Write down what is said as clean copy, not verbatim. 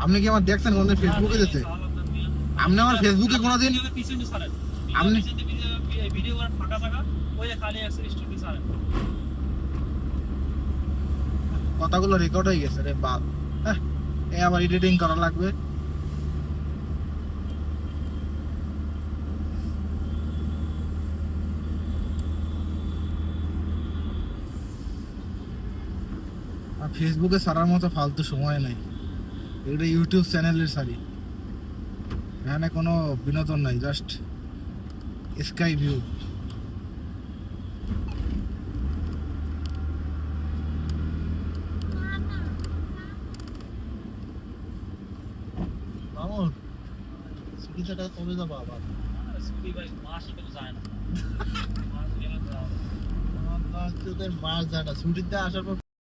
আপনি কি আমার দেখছেন কোনদিন ফেসবুকে দিতে? আপনি আমার ফেসবুকে কোনোদিন আপনি ভিডিও করে ফাঁকা থাকা ওই খালি আছে স্টোরি ছাড়েন। কথাগুলো রেকর্ড হয়ে গেছে রে বাপ। এ আবার এডিটিং করা লাগবে। আর ফেসবুকে ছাড়ার মতো ফালতু সময় নাই, এটা ইউটিউব চ্যানেলের ছাড়ি। এখানে কোনো বিনোদন নাই, জাস্ট স্কাই ভিউ। মামুন ছুটি ছাটা কবে যাবো আবার? ছুটি ভাই মাসে তো যায় না, মাস যায় না, ছুটিতে আসার পর